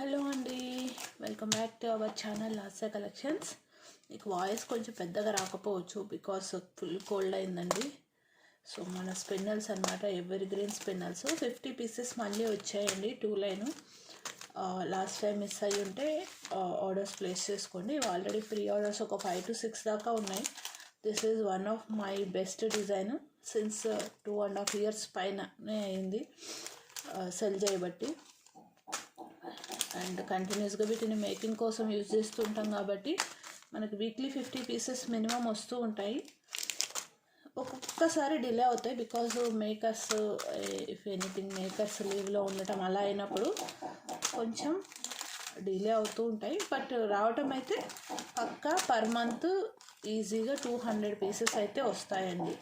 Hello అండి, welcome back to our channel Lasya collections. మీకు voice కొంచెం పెద్దగా రాకపోవచ్చు బికాస్ ఫుల్ కోల్డ్ అయిందండి. సో మన స్పిన్నల్స్ అనమాట, ఎవర్ గ్రీన్ స్పిన్నల్స్ 50 పీసెస్ మళ్ళీ వచ్చాయండి. 2 లైన్ లాస్ట్ టైం మిస్ అయ్యి ఉంటే ఆర్డర్స్ ప్లేస్ చేసుకోండి. ఆల్రెడీ ప్రీ ఆర్డర్స్ ఒక 5 to 6 దాకా ఉన్నాయి. This is one of my best design since 2.5 years పైననే అయింది సెల్ చేయబట్టి. అండ్ కంటిన్యూస్గా వీటిని మేకింగ్ కోసం యూజ్ చేస్తుంటాం కాబట్టి మనకి వీక్లీ 50 పీసెస్ మినిమం వస్తూ ఉంటాయి. ఒక్కొక్కసారి డిలే అవుతాయి because makers if anything makers లీవ్లో ఉండటం అలా అయినప్పుడు కొంచెం డిలే అవుతూ ఉంటాయి. బట్ రావటం అయితే పక్కా పర్ మంత్ ఈజీగా 200 పీసెస్ అయితే వస్తాయండి.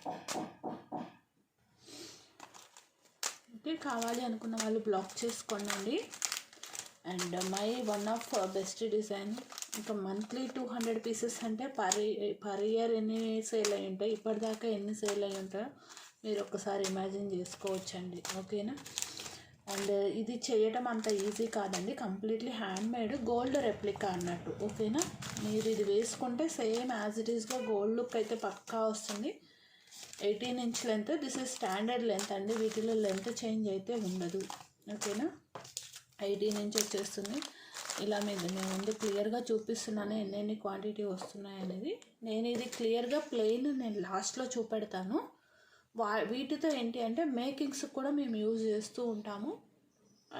ఓకే, కావాలి అనుకున్న వాళ్ళు బ్లాక్ చేసుకోండి. And my one of best design. ఇంకా మంత్లీ 200 పీసెస్ అంటే పర్ ఇయర్ ఎన్ని సేల్ అయ్యి ఉంటాయి, ఇప్పటిదాకా ఎన్ని సేల్ అయ్యి ఉంటాయో మీరు ఒక్కసారి ఇమాజిన్ చేసుకోవచ్చండి. ఓకేనా. అండ్ ఇది చేయటం అంత ఈజీ కాదండి, completely hand made gold replica అన్నట్టు. ఓకేనా, మీరు ఇది వేసుకుంటే సేమ్ యాజ్ ఇట్ ఈస్గా గోల్డ్ లుక్ అయితే పక్కా వస్తుంది. 18 inch length, this is standard length అండి, వీటిలో లెంత్ చేంజ్ అయితే ఉండదు. ఓకేనా, 18 inch వచ్చేస్తుంది. ఇలా మేము ముందు క్లియర్గా చూపిస్తున్నాను ఎన్ని క్వాంటిటీ వస్తున్నాయి అనేది. నేను ఇది క్లియర్గా ప్లెయిన్ నేను లాస్ట్లో చూపెడతాను. వీటితో ఏంటి అంటే మేకింగ్స్ కూడా మేము యూజ్ చేస్తూ ఉంటాము.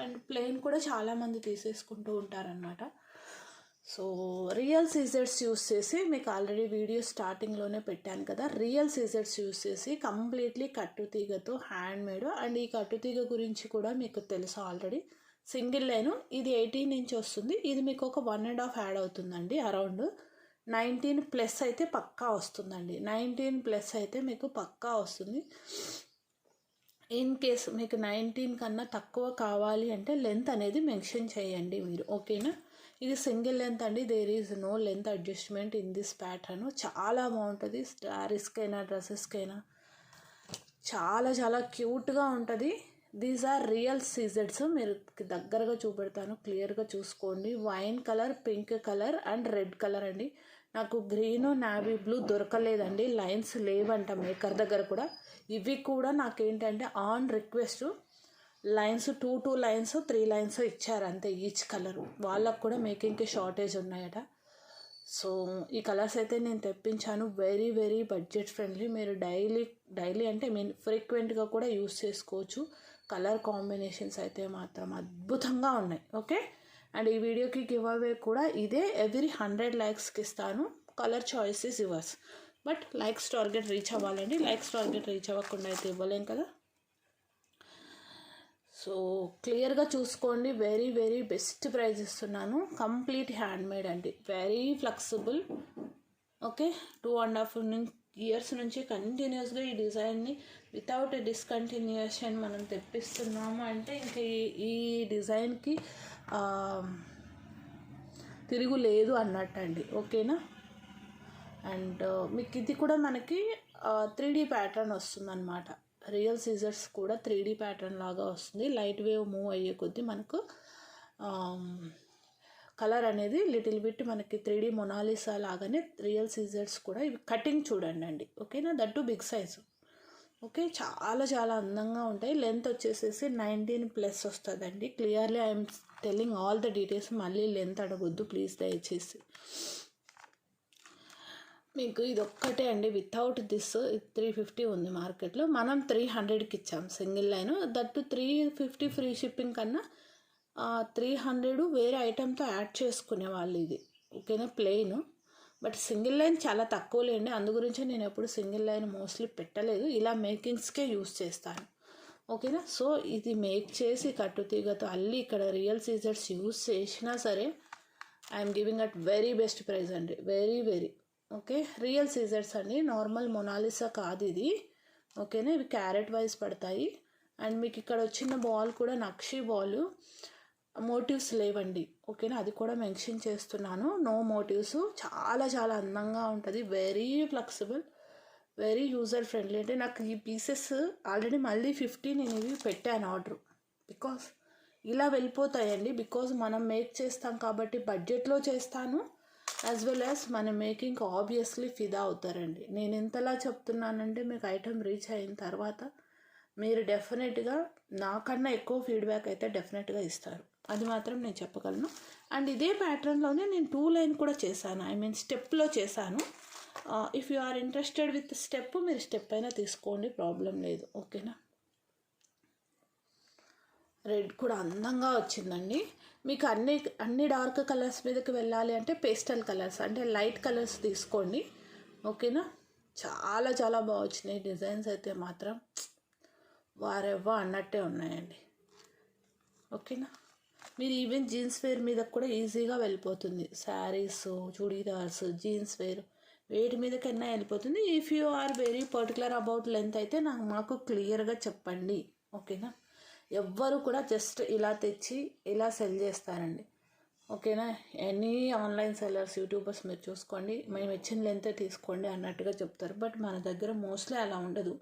అండ్ ప్లెయిన్ కూడా చాలామంది తీసేసుకుంటూ ఉంటారనమాట. సో రియల్ సీజర్స్ యూస్ చేసి, మీకు ఆల్రెడీ వీడియో స్టార్టింగ్లోనే పెట్టాను కదా, రియల్ సీజర్స్ యూస్ చేసి కంప్లీట్లీ కట్టుతీగతో హ్యాండ్ మేడ్. అండ్ ఈ కట్టుతీగ గురించి కూడా మీకు తెలుసు ఆల్రెడీ. సింగిల్ లైను, ఇది 18 inch వస్తుంది. ఇది మీకు ఒక 1.5 యాడ్ అవుతుందండి. అరౌండ్ 19+ అయితే పక్కా వస్తుందండి. 19+ అయితే మీకు పక్కా వస్తుంది. ఇన్ కేస్ మీకు 19 కన్నా తక్కువ కావాలి అంటే లెంత్ అనేది మెన్షన్ చేయండి మీరు. ఓకేనా, ఇది సింగిల్ లెంత్ అండి, there is no length adjustment in this pattern. చాలా బాగుంటుంది, శారీస్కైనా డ్రెస్సెస్కైనా చాలా చాలా క్యూట్గా ఉంటుంది. These are real scissors. మీరు దగ్గరగా చూపెడతాను, క్లియర్గా చూసుకోండి. Wine colour, pink colour and red colour అండి. నాకు గ్రీను నావీ బ్లూ దొరకలేదండి, లైన్స్ లేవంట మేకర్ దగ్గర కూడా. ఇవి కూడా నాకేంటంటే on request lines 2 lines 3 lines ఇచ్చారు అంతే ఈచ్ కలరు. వాళ్ళకు కూడా మేకింగ్కి షార్టేజ్ ఉన్నాయట. సో ఈ కలర్స్ అయితే నేను తెప్పించాను. Very very budget friendly. మీరు డైలీ అంటే ఫ్రీక్వెంట్గా కూడా యూస్ చేసుకోవచ్చు. కలర్ కాంబినేషన్స్ అయితే మాత్రం అద్భుతంగా ఉన్నాయి. ఓకే, అండ్ ఈ వీడియోకి గివ్ అవే కూడా ఇదే. ఎవ్రీ 100 likesకి ఇస్తాను. Colour choice is yours, but likes target reach అవ్వాలండి. లైక్స్ టార్గెట్ రీచ్ అవ్వకుండా అయితే ఇవ్వలేం కదా. సో క్లియర్గా చూసుకోండి. వెరీ వెరీ బెస్ట్ ప్రైస్ ఇస్తున్నాను. కంప్లీట్ హ్యాండ్ మేడ్ అండి, వెరీ ఫ్లెక్సిబుల్. ఓకే, 2.5 years నుంచి కంటిన్యూస్గా ఈ డిజైన్ని వితౌట్ డిస్కంటిన్యూషన్ మనం తెప్పిస్తున్నాము అంటే ఇంకా ఈ డిజైన్కి తిరుగు లేదు అన్నట్టు అండి. ఓకేనా, అండ్ మీకు ఇది కూడా మనకి 3D ప్యాటర్న్ వస్తుందన్నమాట. రియల్ సీజర్స్ కూడా 3D ప్యాటర్న్ లాగా వస్తుంది. లైట్ వేవ్ మూవ్ అయ్యే కొద్దీ మనకు కలర్ అనేది లిటిల్ బిట్ మనకి 3D మొనాలిసా లాగానే రియల్ సీజర్స్ కూడా. ఇవి కటింగ్ చూడండి అండి. ఓకేనా, దట్టు బిగ్ సైజు. ఓకే, చాలా చాలా అందంగా ఉంటాయి. లెంత్ వచ్చేసేసి 19+ వస్తుందండి. Clearly I'm telling all the details. మళ్ళీ లెంత్ అడగొద్దు ప్లీజ్ దయచేసి. మీకు ఇది ఒక్కటే అండి, వితౌట్ దిస్ 350 ఉంది మార్కెట్లో. మనం 300కి ఇచ్చాం single line. That 350 free shipping కన్నా 300 వేరే ఐటెంతో యాడ్ చేసుకునే వాళ్ళు ఇది. ఓకేనా, ప్లెయిన్. బట్ సింగిల్ లైన్ చాలా తక్కువ లేండి, అందు గురించి నేను ఎప్పుడు సింగిల్ లైన్ మోస్ట్లీ పెట్టలేదు. ఇలా మేకింగ్స్కే యూస్ చేస్తాను. ఓకేనా, సో ఇది మేక్ చేసి కట్టుతీగతో అల్లి ఇక్కడ రియల్ సీజర్స్ యూస్ చేసినా సరే I'm giving at very best price అండి. Very very okay, real scissors అండి, నార్మల్ మొనాలిసా కాదు ఇది. ఓకేనా, ఇవి క్యారెట్ వైజ్ పడతాయి. అండ్ మీకు ఇక్కడ వచ్చిన బాల్ కూడా నక్షి బాల్, మోటివ్స్ లేవండి. ఓకేనా, అది కూడా మెన్షన్ చేస్తున్నాను, నో మోటివ్స్. చాలా చాలా అందంగా ఉంటుంది. Very flexible, very user friendly. అంటే నాకు ఈ పీసెస్ ఆల్రెడీ మళ్ళీ 50 నేను ఇవి పెట్టాను ఆర్డర్. బికాస్ ఇలా వెళ్ళిపోతాయండి. బికాజ్ మనం మేక్ చేస్తాం కాబట్టి బడ్జెట్లో చేస్తాను, యాజ్ వెల్ యాజ్ మన మేకింగ్ ఆబ్వియస్లీ ఫిదా అవుతారండి. నేను ఎంతలా చెప్తున్నానంటే మీకు ఐటమ్ రీచ్ అయిన తర్వాత మీరు డెఫినెట్గా నాకన్నా ఎక్కువ ఫీడ్బ్యాక్ అయితే డెఫినెట్గా ఇస్తారు, అది మాత్రం నేను చెప్పగలను. అండ్ ఇదే ప్యాటర్న్లోనే నేను 2 లైన్ కూడా చేశాను, ఐ మీన్ స్టెప్లో చేశాను. If you are interested with step, మీరు స్టెప్ అయినా తీసుకోండి, ప్రాబ్లం లేదు. ఓకేనా. రెడ్ కూడా అందంగా వచ్చిందండి. మీకు అన్ని డార్క్ కలర్స్ మీదకి వెళ్ళాలి అంటే పేస్టల్ కలర్స్ అంటే లైట్ కలర్స్ తీసుకోండి. ఓకేనా. చాలా చాలా బాగా వచ్చినాయి డిజైన్స్ అయితే మాత్రం వారెవ్వ అన్నట్టే ఉన్నాయండి. ఓకేనా. మీరు ఈవెన్ జీన్స్ వేర్ మీద కూడా ఈజీగా వెళ్ళిపోతుంది. శారీస్, చూడీదార్స్, జీన్స్ వేర్ వేటి మీదకైనా వెళ్ళిపోతుంది. If you are very particular about length అయితే మాకు క్లియర్గా చెప్పండి. ఓకేనా. ఎవ్వరు కూడా జస్ట్ ఇలా తెచ్చి ఇలా సెల్ చేస్తారండి. ఓకేనా. ఎనీ ఆన్లైన్ సెల్లర్స్, యూట్యూబర్స్ మీరు చూసుకోండి, మేము ఇచ్చిన లెంతే తీసుకోండి అన్నట్టుగా చెప్తారు. బట్ మన దగ్గర మోస్ట్లీ అలా ఉండదు.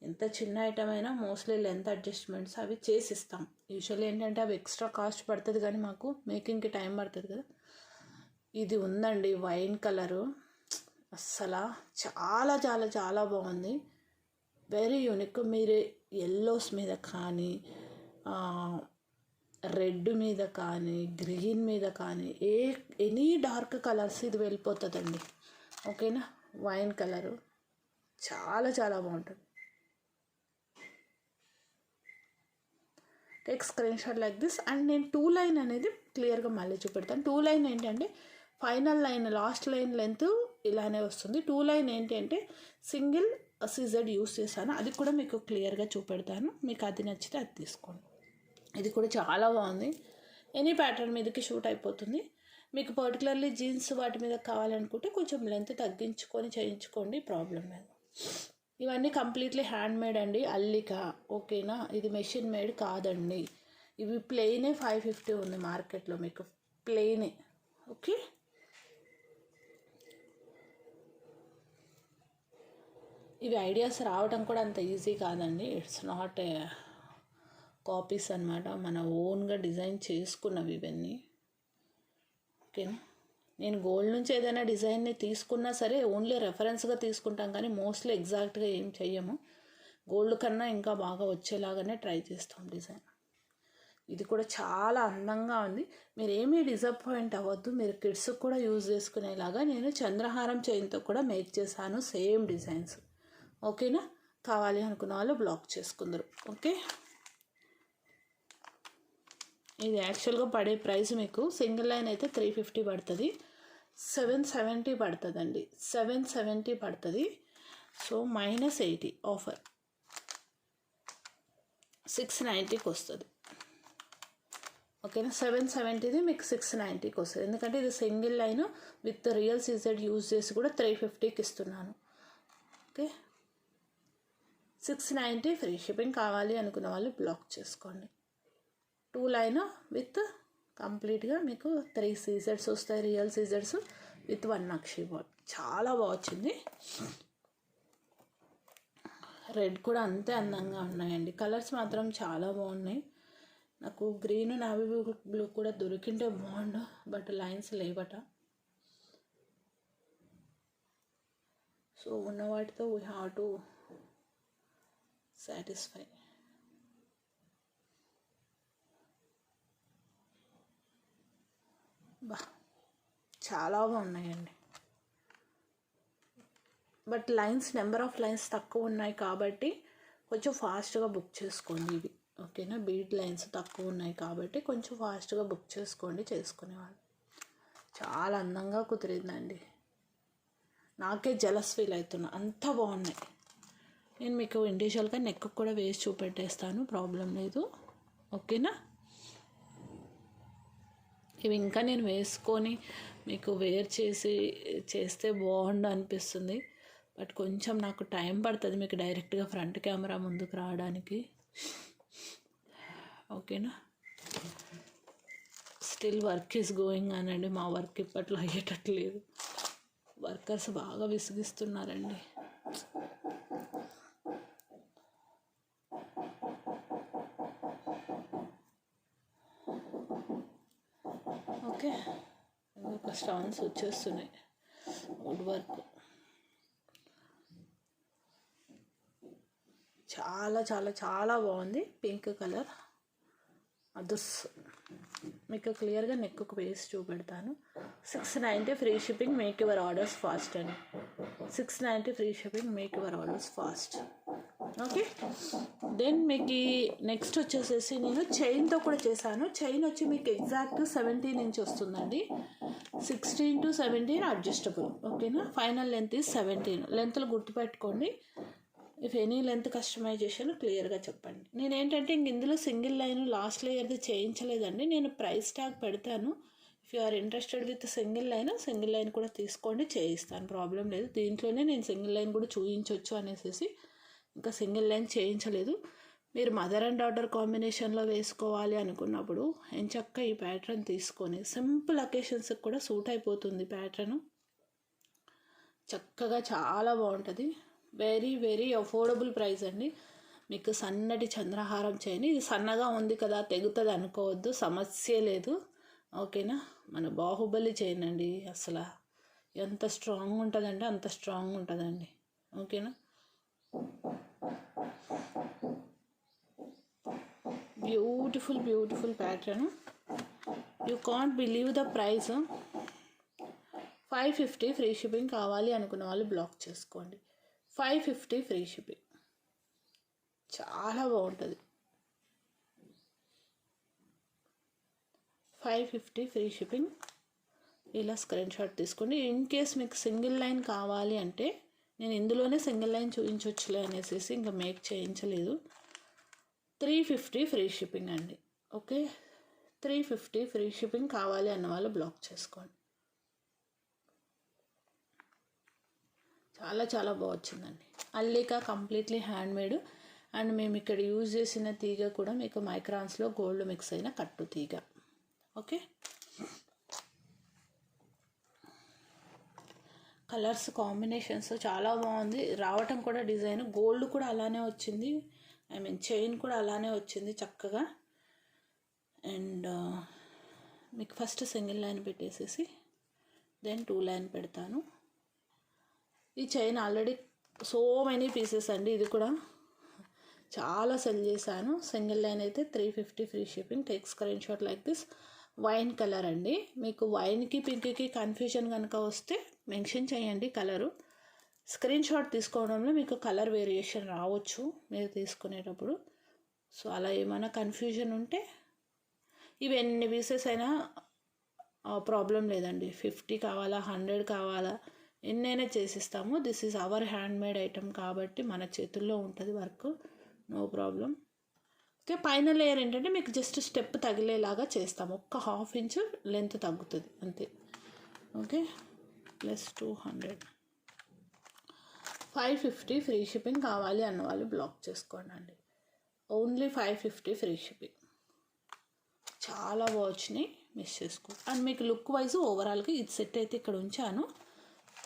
ఎంత చిన్న ఐటమ్ అయినా మోస్ట్లీ లెంత్ అడ్జస్ట్మెంట్స్ అవి చేసిస్తాం. యూజువల్లీ ఏంటంటే అవి ఎక్స్ట్రా కాస్ట్ పడుతుంది, కానీ మాకు మేకింగ్కి టైం పడుతుంది కదా. ఇది ఉందండి వైన్ కలరు, అస్సలు చాలా చాలా చాలా బాగుంది, వెరీ యూనిక్. మీరు ఎల్లోస్ మీద కానీ, రెడ్ మీద కానీ, గ్రీన్ మీద కానీ, ఎనీ డార్క్ కలర్స్ ఇది వెళ్ళిపోతుందండి. ఓకేనా. వైన్ కలరు చాలా చాలా బాగుంటుంది. Take screen shot like this. And నేను 2 లైన్ అనేది క్లియర్గా మళ్ళీ చూపెడతాను. 2 లైన్ ఏంటంటే final line, last line length ఇలానే వస్తుంది. 2 లైన్ ఏంటంటే సింగిల్ సీజెడ్ యూస్ చేశాను, అది కూడా మీకు క్లియర్గా చూపెడతాను. మీకు అది నచ్చితే అది తీసుకోండి. ఇది కూడా చాలా బాగుంది, ఎనీ ప్యాటర్న్ మీదకి షూట్ అయిపోతుంది. మీకు పర్టికులర్లీ జీన్స్ వాటి మీద కావాలనుకుంటే కొంచెం లెంత్ తగ్గించుకొని చేయించుకోండి, ప్రాబ్లం లేదు. ఇవన్నీ కంప్లీట్లీ హ్యాండ్ మేడ్ అండి, అల్లిక. ఓకేనా. ఇది మెషిన్ మేడ్ కాదండి. ఇవి ప్లెయినే 550 ఉంది మార్కెట్లో, మీకు ప్లెయినే. ఓకే. ఇవి ఐడియాస్ రావడం కూడా అంత ఈజీ కాదండి. ఇట్స్ నాట్ ఏ కాపీస్ అనమాట, మన ఓన్గా డిజైన్ చేసుకున్నవి ఇవన్నీ. ఓకేనా. నేను గోల్డ్ నుంచి ఏదైనా డిజైన్ని తీసుకున్నా సరే ఓన్లీ రెఫరెన్స్గా తీసుకుంటాం, కానీ మోస్ట్లీ ఎగ్జాక్ట్గా ఏం చెయ్యము. గోల్డ్ కన్నా ఇంకా బాగా వచ్చేలాగానే ట్రై చేస్తాం డిజైన్. ఇది కూడా చాలా అందంగా ఉంది, మీరు ఏమీ డిసప్పాయింట్ అవ్వద్దు. మీరు కిడ్స్కి కూడా యూజ్ చేసుకునేలాగా నేను చంద్రహారం చైన్తో కూడా మేక్ చేశాను, సేమ్ డిజైన్స్. ఓకేనా. కావాలి అనుకున్న వాళ్ళు బ్లాక్ చేసుకుందరు. ఓకే. ఇది యాక్చువల్గా పడే ప్రైస్ మీకు సింగిల్ లైన్ అయితే 350 పడుతుంది, 770 పడుతుందండి, 770 పడుతుంది. సో -80 ఆఫర్ 690కి వస్తుంది. ఓకేనా. 770ది మీకు 690కి వస్తుంది, ఎందుకంటే ఇది single line with real CZ use చేసి కూడా 350కి ఇస్తున్నాను. ఓకే. 690 free shipping. కావాలి అనుకున్న వాళ్ళు బ్లాక్ చేసుకోండి. 2 లైన్ విత్ కంప్లీట్గా మీకు 3 సీజర్స్ వస్తాయి, రియల్ సీజర్స్ విత్ 1 నక్షి బాల్. చాలా బాగా వచ్చింది. రెడ్ కూడా అంతే అందంగా ఉన్నాయండి, కలర్స్ మాత్రం చాలా బాగున్నాయి. నాకు గ్రీన్, నావీ బ్లూ కూడా దొరికింటే బాగుండు, బట్ లైన్స్ లేవట. సో ఉన్న వాటితో వీ హ్యావ్ టు సాటిస్ఫై. చాలా బాగున్నాయండి, but lines, number of lines తక్కువ ఉన్నాయి కాబట్టి కొంచెం ఫాస్ట్గా బుక్ చేసుకోండి ఇవి. ఓకేనా. బీట్ లైన్స్ తక్కువ ఉన్నాయి కాబట్టి కొంచెం ఫాస్ట్గా బుక్ చేసుకోండి చేసుకునేవాళ్ళు. చాలా అందంగా కుదిరిందండి, నాకే జలస్ ఫీల్ అవుతున్నా, అంత బాగున్నాయి. నేను మీకు ఇండివిజువల్గా నెక్ కూడా వేసి చూపెట్టేస్తాను, ప్రాబ్లం లేదు. ఓకేనా. ఇవి ఇంకా నేను వేసుకొని మీకు వేర్ చేస్తే బాగుండు అనిపిస్తుంది, బట్ కొంచెం నాకు టైం పడుతుంది మీకు డైరెక్ట్గా ఫ్రంట్ కెమెరా ముందుకు రావడానికి. ఓకేనా. స్టిల్ వర్క్ ఈజ్ గోయింగ్ అనండి, మా వర్క్ ఇప్పట్లో అయ్యేటట్లేదు, వర్కర్స్ బాగా విసిగిస్తున్నారండి. స్టోన్స్ వచ్చేస్తున్నాయి. వుడ్ వర్క్ చాలా చాలా చాలా బాగుంది. పింక్ కలర్ అదుస్. మీకు క్లియర్గా నెక్కు వేసి చూపెడతాను. 690 free shipping, make your orders fast అండి. 690 free shipping, make your orders fast. Okay, then మీకు నెక్స్ట్ వచ్చేసేసి నేను చైన్తో కూడా చేశాను. చైన్ వచ్చి మీకు ఎగ్జాక్ట్ 17 ఇంచ్ వస్తుందండి. 16 to 17 అడ్జస్టబుల్. ఓకేనా, ఫైనల్ లెంత్ ఈజ్ 17. లెంత్లు గుర్తుపెట్టుకోండి. ఇఫ్ ఎనీ లెంత్ కస్టమైజేషన్ క్లియర్గా చెప్పండి. నేనేంటంటే ఇందులో సింగిల్ లైన్ లాస్ట్ లేయర్ది చేయించలేదండి. నేను ప్రైస్ ట్యాగ్ పెడతాను. If you are interested with single line కూడా తీసుకోండి, చేయిస్తాను, ప్రాబ్లం లేదు. దీంట్లోనే నేను సింగిల్ లైన్ కూడా చూయించవచ్చు అనేసి ఇంకా సింగిల్ లైన్ చేయించలేదు. మీరు మదర్ అండ్ డాటర్ కాంబినేషన్లో వేసుకోవాలి అనుకున్నప్పుడు ఎంచక్క ఈ ప్యాటర్న్ తీసుకొని సింపుల్ అకేషన్స్కి కూడా సూట్ అయిపోతుంది. ప్యాటర్న్ చక్కగా చాలా బాగుంటుంది. వెరీ వెరీ అఫోర్డబుల్ ప్రైస్ అండి. మీకు సన్నటి చంద్రహారం చైన్. ఇది సన్నగా ఉంది కదా తెగుతుంది అనుకోవద్దు, సమస్య లేదు. ఓకేనా, మన బాహుబలి చైన్ అండి. అసలు ఎంత స్ట్రాంగ్ ఉంటుందంటే అంత స్ట్రాంగ్ ఉంటుందండి. ఓకేనా, beautiful beautiful pattern. You can't believe the price. 550 free shipping కావాలి అనుకున్న వాళ్ళు బ్లాక్ చేసుకోండి. 550 ఫ్రీ షిప్పింగ్, చాలా బాగుంటుంది. 550 ఫ్రీ షిప్పింగ్. ఇలా స్క్రీన్ షాట్ తీసుకోండి. ఇన్ కేస్ మీకు సింగిల్ లైన్ కావాలి అంటే నేను ఇందులోనే సింగిల్ లైన్ చూపించవచ్చులే అనేసి ఇంకా మేక్ చేయించలేదు. 350 ఫ్రీ షిప్పింగ్ అండి. ఓకే, 350 ఫ్రీ షిప్పింగ్ కావాలి అన్న వాళ్ళు బ్లాక్ చేసుకోండి. చాలా చాలా బాగా వచ్చిందండి. అల్లిక కంప్లీట్లీ హ్యాండ్మేడ్. అండ్ మేము ఇక్కడ యూజ్ చేసిన తీగ కూడా మీకు మైక్రాన్స్లో గోల్డ్ మిక్స్ అయిన కట్టు తీగ. ఓకే, కలర్స్ కాంబినేషన్స్ చాలా బాగుంది. రావటం కూడా డిజైన్ గోల్డ్ కూడా అలానే వచ్చింది. ఐ మీన్ చైన్ కూడా అలానే వచ్చింది చక్కగా. అండ్ మీకు ఫస్ట్ సింగిల్ లైన్ పెట్టేసేసి దెన్ 2 లైన్ పెడతాను. ఈ chain already so many pieces అండి. ఇది కూడా చాలా సెల్ చేశాను. సింగిల్ లైన్ అయితే 350 free shipping. Take screen shot like this. Wine colour అండి. మీకు వైన్కి పింక్కి కన్ఫ్యూజన్ కనుక వస్తే మెన్షన్ చేయండి కలరు. స్క్రీన్ షాట్ తీసుకోవడంలో మీకు కలర్ వేరియేషన్ రావచ్చు మీరు తీసుకునేటప్పుడు. సో అలా ఏమైనా కన్ఫ్యూజన్ ఉంటే ఇవి ఎన్ని పీసెస్ అయినా ప్రాబ్లం లేదండి. 50 కావాలా 100 కావాలా ఎన్నైనా చేసిస్తాము. This is our handmade item కాబట్టి మన చేతుల్లో ఉంటుంది వర్క్, నో ప్రాబ్లం. ఓకే, పైన లేయర్ ఏంటంటే మీకు జస్ట్ స్టెప్ తగిలేలాగా చేస్తాము. ఒక్క 1/2 ఇంచ్ లెంత్ తగ్గుతుంది అంతే. Okay, plus 200. 550 ఫ్రీ షిప్పింగ్ కావాలి అన్న వాళ్ళు బ్లాక్ చేసుకోండి అండి. Only 550 free shipping. చాలా బాగా వచ్చినాయి, మిస్ చేసుకో. అండ్ మీకు లుక్ వైజ్ ఓవరాల్గా ఇది సెట్ అయితే ఇక్కడ ఉంచాను.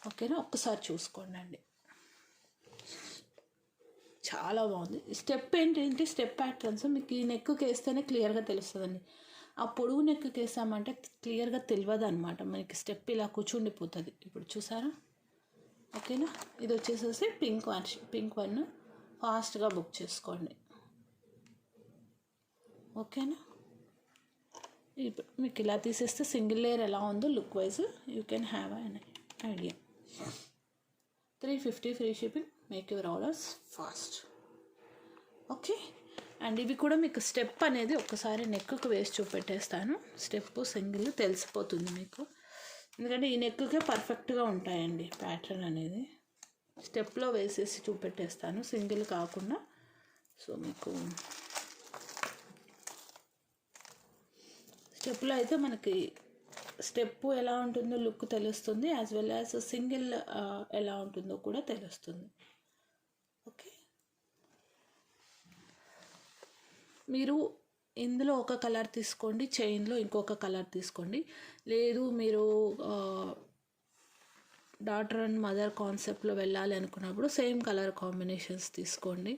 ఓకేనా, ఒక్కసారి చూసుకోండి అండి. చాలా బాగుంది. స్టెప్ ఏంటంటే స్టెప్ ప్యాటర్న్స్ మీకు ఈ నెక్కి వేస్తేనే క్లియర్గా తెలుస్తుందండి. ఆ పొడుగు నెక్కి వేసామంటే క్లియర్గా తెలియదు అనమాట. మనకి స్టెప్ ఇలా కూర్చుండిపోతుంది. ఇప్పుడు చూసారా? ఓకేనా, ఇది వచ్చేసేసి పింక్ వన్ ఫాస్ట్గా బుక్ చేసుకోండి. ఓకేనా, ఇప్పుడు మీకు ఇలా తీసేస్తే సింగిల్ లేయర్ ఎలా ఉందో look wise you can have an idea. 350 free shipping, make your orders fast. Okay, and ఇవి కూడా మీకు స్టెప్ అనేది ఒక్కసారి నెక్కు వేసి చూపెట్టేస్తాను. స్టెప్ సింగిల్ తెలిసిపోతుంది మీకు, ఎందుకంటే ఈ నెక్కే పర్ఫెక్ట్గా ఉంటాయండి ప్యాటర్న్ అనేది. స్టెప్లో వేసేసి చూపెట్టేస్తాను సింగిల్ కాకుండా. సో మీకు స్టెప్లో అయితే మనకి స్టెప్ ఎలా ఉంటుందో లుక్ తెలుస్తుంది, యాజ్ వెల్ యాజ్ సింగిల్ ఎలా ఉంటుందో కూడా తెలుస్తుంది. ఓకే, మీరు ఇందులో ఒక కలర్ తీసుకోండి, చైన్లో ఇంకొక కలర్ తీసుకోండి. లేదు మీరు డాటర్ అండ్ మదర్ కాన్సెప్ట్లో వెళ్ళాలి అనుకున్నప్పుడు సేమ్ కలర్ కాంబినేషన్స్ తీసుకోండి.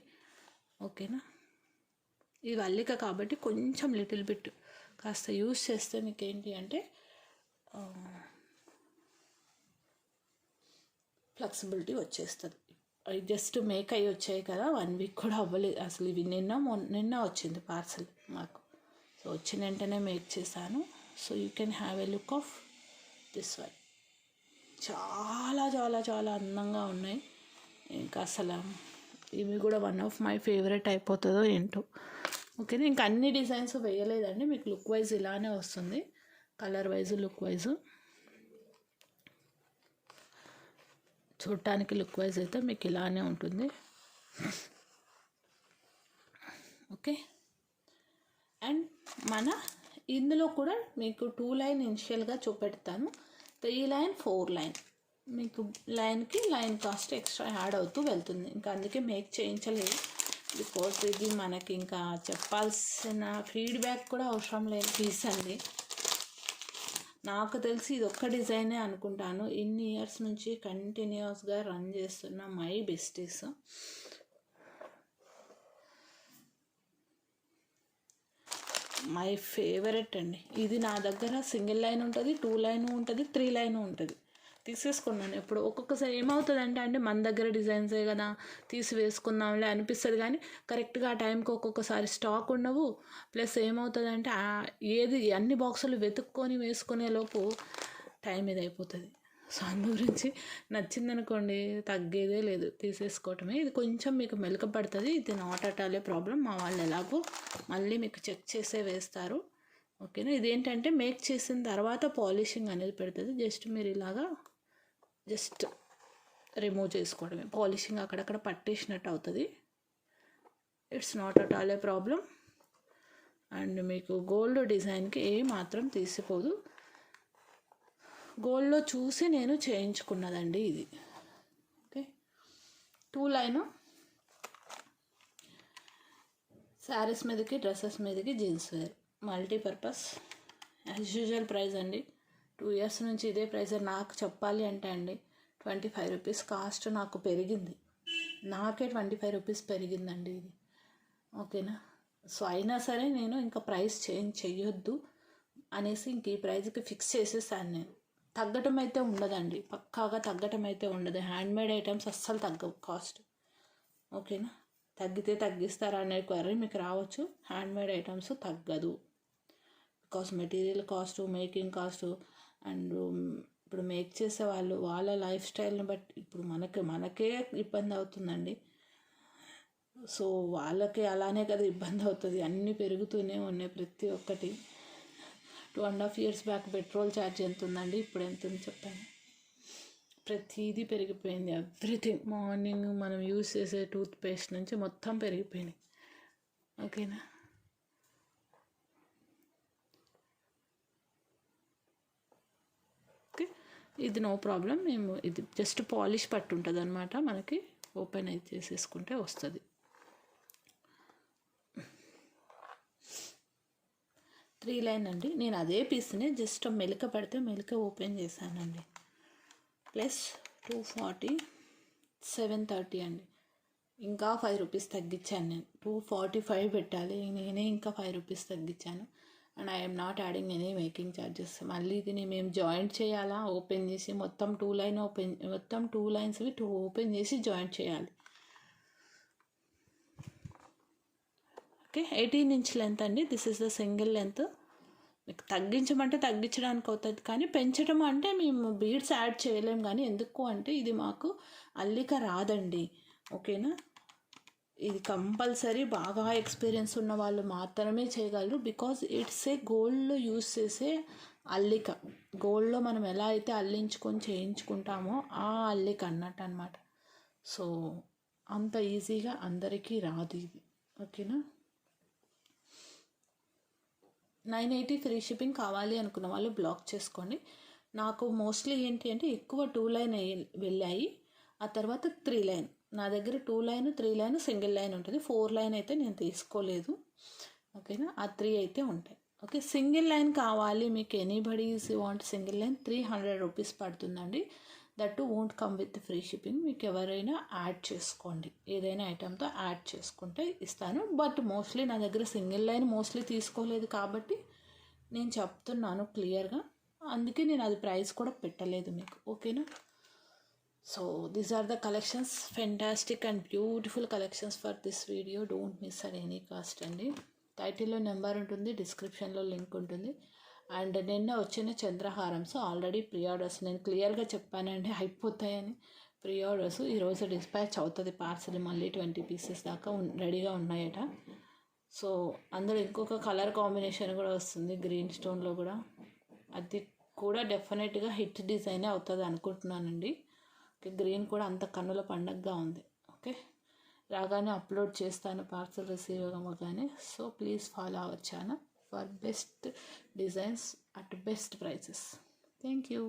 ఓకేనా, ఇది అల్లిక కాబట్టి కొంచెం లిటిల్ బిట్ కాస్త యూస్ చేస్తే మీకు ఏంటి అంటే ఫ్లెక్సిబిలిటీ వచ్చేస్తుంది. అవి జస్ట్ మేక్ అయ్యి వచ్చాయి కదా, 1 వీక్ కూడా అవ్వలేదు అసలు. ఇవి నిన్న వచ్చింది పార్సల్ మాకు. సో వచ్చిన వెంటనే మేక్ చేశాను. So you can have a look of this one. చాలా చాలా చాలా అందంగా ఉన్నాయి. ఇంకా అసలు ఇవి కూడా వన్ ఆఫ్ మై ఫేవరెట్ అయిపోతుందో ఏంటో. ఓకేనా, ఇంకా అన్ని డిజైన్స్ వేయలేదండి, మీకు లుక్ వైజ్ ఇలానే వస్తుంది. కలర్ వైజ్, లుక్ వైజ్, చూడటానికి లుక్ వైజ్ అయితే మీకు ఇలానే ఉంటుంది. ఓకే, అండ్ ఇందులో కూడా మీకు 2 లైన్ ఇనిషియల్గా చూపెడతాను, 3 లైన్ 4 లైన్. మీకు లైన్కి లైన్ కాస్ట్ ఎక్స్ట్రా యాడ్ అవుతూ వెళ్తుంది. ఇంకా అందుకే మేక్ చేయించలేదు, బికాజ్ ఇది మనకి ఇంకా చెప్పాల్సిన ఫీడ్బ్యాక్ కూడా అవసరం లేని పీస్ అండి. నాకు తెలిసి ఇది ఒక్క డిజైనే అనుకుంటాను, ఇన్ని ఇయర్స్ నుంచి కంటిన్యూస్గా రన్ చేస్తున్న మై బెస్టీస్. మై ఫేవరెట్ అండి ఇది. నా దగ్గర సింగిల్ లైన్ ఉంటుంది, 2 లైన్ ఉంటుంది, 3 లైన్ ఉంటుంది. తీసేసుకున్నాను ఎప్పుడు. ఒక్కొక్కసారి ఏమవుతుందంటే అండి, మన దగ్గర డిజైన్సే కదా తీసి వేసుకుందాంలే అనిపిస్తుంది, కానీ కరెక్ట్గా ఆ టైంకి ఒక్కొక్కసారి స్టాక్ ఉండవు. ప్లస్ ఏమవుతుందంటే ఏది అన్ని బాక్సులు వెతుక్కొని వేసుకునే లోపు టైం ఇది అయిపోతుంది. సో అందు గురించి నచ్చిందనుకోండి తగ్గేదే లేదు, తీసేసుకోవటమే. ఇది కొంచెం మీకు మెలక పడుతుంది, ఇది not at all A problem. మా వాళ్ళు ఎలాగో మళ్ళీ మీకు చెక్ చేసే వేస్తారు. ఓకేనా, ఇదేంటంటే మేక్ చేసిన తర్వాత పాలిషింగ్ అనేది పెడుతుంది. జస్ట్ మీరు ఇలాగా జస్ట్ రిమూవ్ చేసుకోవడమే, పాలిషింగ్ అక్కడక్కడ పట్టేసినట్టు అవుతుంది. It's not at all A problem. And మీకు గోల్డ్ డిజైన్కి ఏ మాత్రం తీసిపోదు. గోల్డ్లో చూసి నేను చేయించుకున్నదండి ఇది. ఓకే, 2 లైను శారీస్ మీదకి, డ్రెస్సెస్ మీదకి, jeans wear, multipurpose. As usual price అండి, 2 ఇయర్స్ నుంచి ఇదే ప్రైస్. నాకు చెప్పాలి అంటే అండి 25 రూపీస్ కాస్ట్ నాకు పెరిగింది, నాకే 25 రూపీస్ పెరిగిందండి ఇది. ఓకేనా, సో అయినా సరే నేను ఇంకా ప్రైస్ చేంజ్ చెయ్యొద్దు అనేసి ఇంక ఈ ప్రైస్కి ఫిక్స్ చేసేసాను నేను. తగ్గటం అయితే ఉండదండి, పక్కాగా తగ్గటం అయితే ఉండదు. హ్యాండ్మేడ్ ఐటమ్స్ అస్సలు తగ్గవు కాస్ట్. ఓకేనా, తగ్గితే తగ్గిస్తారా అనే క్వరీ మీకు రావచ్చు. హ్యాండ్మేడ్ ఐటమ్స్ తగ్గదు, because material cost, making cost, and ఇప్పుడు మేక్ చేసే వాళ్ళు వాళ్ళ లైఫ్ స్టైల్ని బట్టి ఇప్పుడు మనకే ఇబ్బంది అవుతుందండి. సో వాళ్ళకి అలానే కదా ఇబ్బంది అవుతుంది. అన్నీ పెరుగుతూనే ఉన్నాయి ప్రతి ఒక్కటి. 2.5 years బ్యాక్ పెట్రోల్ ఛార్జ్ ఎంత ఉందండి, ఇప్పుడు ఎంత ఉంది చెప్పండి. ప్రతిదీ పెరిగిపోయింది, ఎవ్రీథింగ్. మార్నింగ్ మనం యూజ్ చేసే టూత్ పేస్ట్ నుంచి మొత్తం పెరిగిపోయినాయి. ఓకేనా, ఓకే, ఇది నో ప్రాబ్లం. మేము ఇది జస్ట్ పాలిష్ పట్టు ఉంటుంది అనమాట, మనకి ఓపెన్ అయితే చేసేసుకుంటే వస్తుంది. 3 లైన్ అండి, నేను అదే పీస్ని జస్ట్ మెలిక పడితే మెలిక ఓపెన్ చేశానండి. ప్లస్ 240, 730 అండి. ఇంకా 5 రూపీస్ తగ్గించాను నేను. 245 పెట్టాలి, నేనే ఇంకా 5 రూపీస్ తగ్గించాను. And I'm not adding any making charges. మళ్ళీ ఇది మేము జాయింట్ చేయాలా, ఓపెన్ చేసి మొత్తం 2 లైన్ మొత్తం 2 లైన్స్వి 2 ఓపెన్ చేసి జాయింట్ చేయాలి. ఓకే, 18 inch లెంత్ అండి. This is the single length. మీకు తగ్గించమంటే తగ్గించడానికి అవుతుంది, కానీ పెంచడం అంటే మేము బీడ్స్ యాడ్ చేయలేము. కానీ ఎందుకు అంటే ఇది మాకు అల్లిక రాదండి. ఓకేనా, ఇది కంపల్సరీ బాగా ఎక్స్పీరియన్స్ ఉన్న వాళ్ళు మాత్రమే చేయగలరు, బికాజ్ ఇట్స్ ఏ గోల్డ్లో యూస్ చేసే అల్లిక. గోల్డ్లో మనం ఎలా అయితే అల్లించుకొని చేయించుకుంటామో ఆ అల్లిక అన్నట్టు అనమాట. సో అంత ఈజీగా అందరికీ రాదు ఇది. ఓకేనా, 980 ఫ్రీ షిప్పింగ్ కావాలి అనుకున్న వాళ్ళు బ్లాక్ చేసుకోండి. నాకు మోస్ట్లీ ఏంటి అంటే ఎక్కువ 2 లైన్ వెళ్ళాయి, ఆ తర్వాత 3 లైన్. నా దగ్గర 2 లైన్ 3 లైన్ సింగిల్ లైన్ ఉంటుంది. 4 లైన్ అయితే నేను తీసుకోలేదు. ఓకేనా, ఆ 3 అయితే ఉంటాయి. ఓకే, సింగిల్ లైన్ కావాలి మీకు, anybody is want single line, 300 rupees పడుతుందండి. That won't come with free shipping. మీకు ఎవరైనా యాడ్ చేసుకోండి, ఏదైనా ఐటెంతో యాడ్ చేసుకుంటే ఇస్తాను. బట్ మోస్ట్లీ నా దగ్గర సింగిల్ లైన్ మోస్ట్లీ తీసుకోలేదు కాబట్టి నేను చెప్తున్నాను క్లియర్గా, అందుకే నేను అది ప్రైస్ కూడా పెట్టలేదు మీకు. ఓకేనా, so these are the collections, fantastic and beautiful collections for this video. Don't miss at any cost అండి. టైటిల్లో నెంబర్ ఉంటుంది, డిస్క్రిప్షన్లో లింక్ ఉంటుంది. అండ్ నిన్న వచ్చిన చంద్రహారమ్స్ ఆల్రెడీ ప్రీ ఆర్డర్స్, నేను క్లియర్గా చెప్పానండి అయిపోతాయని. ప్రీ ఆర్డర్స్ ఈరోజు డిస్పాచ్ అవుతుంది పార్సల్, మళ్ళీ 20 పీసెస్ దాకా రెడీగా ఉన్నాయట. సో అందులో ఇంకొక కలర్ కాంబినేషన్ కూడా వస్తుంది గ్రీన్ స్టోన్లో కూడా, అది కూడా డెఫినెట్గా హిట్ డిజైనే అవుతుంది అనుకుంటున్నానండి. గ్రీన్ కూడా అంత కన్నుల పండగగా ఉంది. ఓకే, రాగానే అప్లోడ్ చేస్తాను పార్సల్ రిసీవ్ అవ్వగానే. So please follow our channel for best designs at best prices. Thank you.